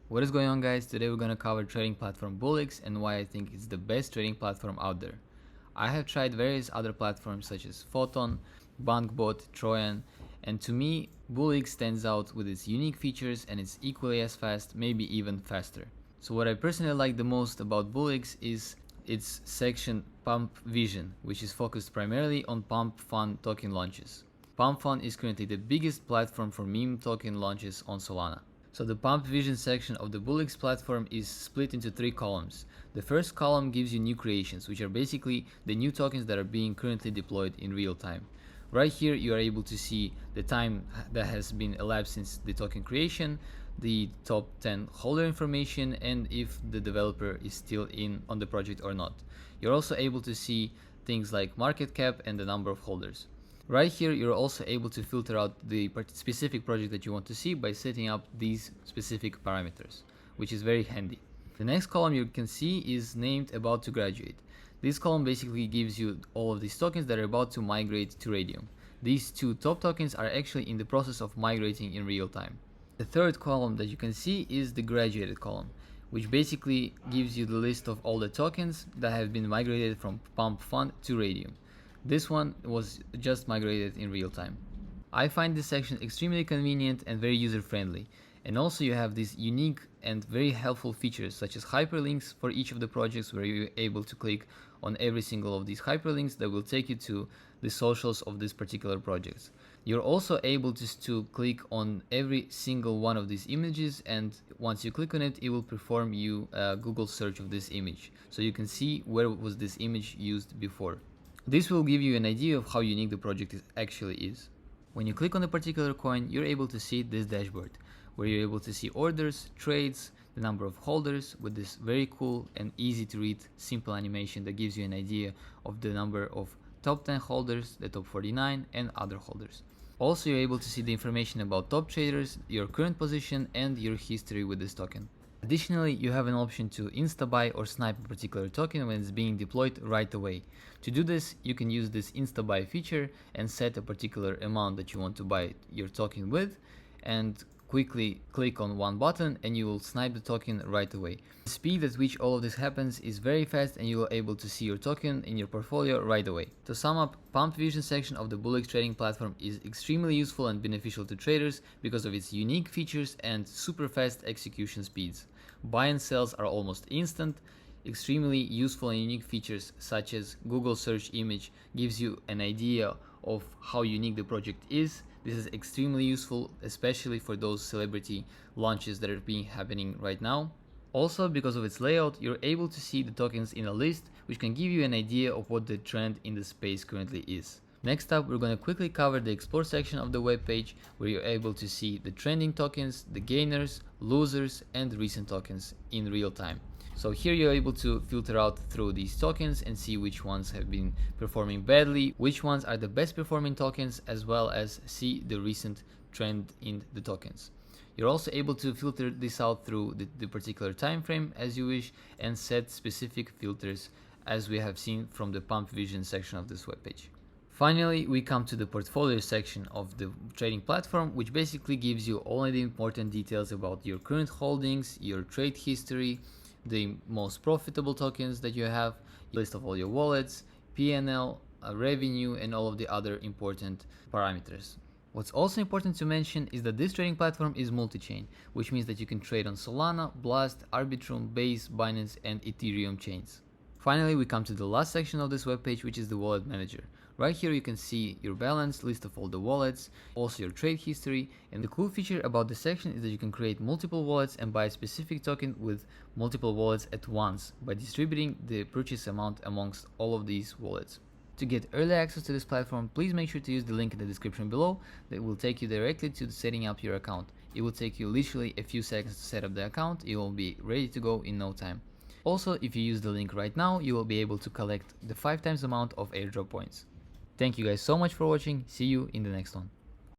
What is going on, guys? Today we're going to cover trading platform BullX and why I think it's the best trading platform out there. I have tried various other platforms such as Photon, BankBot, Trojan, and to me BullX stands out with its unique features and it's equally as fast, maybe even faster. So what I personally like the most about BullX is its section Pump.Vision, which is focused primarily on Pump.Fun token launches. Pump.Fun is currently the biggest platform for meme token launches on Solana. So the Pump.Vision section of the BullX platform is split into 3 columns. The first column gives you new creations, which are basically the new tokens that are being currently deployed in real time. Right here you are able to see the time that has been elapsed since the token creation, the top 10 holder information, and if the developer is still in on the project or not. You're also able to see things like market cap and the number of holders. Right here, you're also able to filter out the specific project that you want to see by setting up these specific parameters, which is very handy. The next column you can see is named About to Graduate. This column basically gives you all of these tokens that are about to migrate to Radium. These 2 top tokens are actually in the process of migrating in real time. The third column that you can see is the Graduated column, which basically gives you the list of all the tokens that have been migrated from Pump.Fun to Radium. This one was just migrated in real time. I find this section extremely convenient and very user-friendly, and also you have these unique and very helpful features such as hyperlinks for each of the projects, where you're able to click on every single of these hyperlinks that will take you to the socials of this particular projects. You're also able to click on every single one of these images, and once you click on it, it will perform you a Google search of this image, so you can see where was this image used before. This will give you an idea of how unique the project actually is. When you click on a particular coin, you're able to see this dashboard, where you're able to see orders, trades, the number of holders, with this very cool and easy to read simple animation that gives you an idea of the number of top 10 holders, the top 49, and other holders. Also, you're able to see the information about top traders, your current position, and your history with this token. Additionally, you have an option to insta-buy or snipe a particular token when it's being deployed right away. To do this, you can use this insta-buy feature and set a particular amount that you want to buy your token with, and quickly click on one button and you will snipe the token right away. The speed at which all of this happens is very fast, and you will be able to see your token in your portfolio right away. To sum up, Pump.Vision section of the BullX trading platform is extremely useful and beneficial to traders because of its unique features and super fast execution speeds. Buy and sells are almost instant. Extremely useful and unique features such as Google search image gives you an idea of how unique the project is. This is extremely useful, especially for those celebrity launches that are happening right now. Also, because of its layout, you're able to see the tokens in a list, which can give you an idea of what the trend in the space currently is. Next up, we're going to quickly cover the Explore section of the web page, where you're able to see the trending tokens, the gainers, losers, and recent tokens in real time. So here you're able to filter out through these tokens and see which ones have been performing badly, which ones are the best performing tokens, as well as see the recent trend in the tokens. You're also able to filter this out through the particular time frame as you wish, and set specific filters as we have seen from the Pump.Vision section of this webpage. Finally, we come to the portfolio section of the trading platform, which basically gives you all the important details about your current holdings, your trade history, the most profitable tokens that you have, list of all your wallets, P&L, revenue, and all of the other important parameters. What's also important to mention is that this trading platform is multi-chain, which means that you can trade on Solana, Blast, Arbitrum, Base, Binance, and Ethereum chains. Finally, we come to the last section of this webpage, which is the wallet manager. Right here you can see your balance, list of all the wallets, also your trade history, and the cool feature about this section is that you can create multiple wallets and buy a specific token with multiple wallets at once by distributing the purchase amount amongst all of these wallets. To get early access to this platform, please make sure to use the link in the description below that will take you directly to setting up your account. It will take you literally a few seconds to set up the account. It will be ready to go in no time. Also, if you use the link right now, you will be able to collect the 5 times amount of airdrop points. Thank you guys so much for watching. See you in the next one.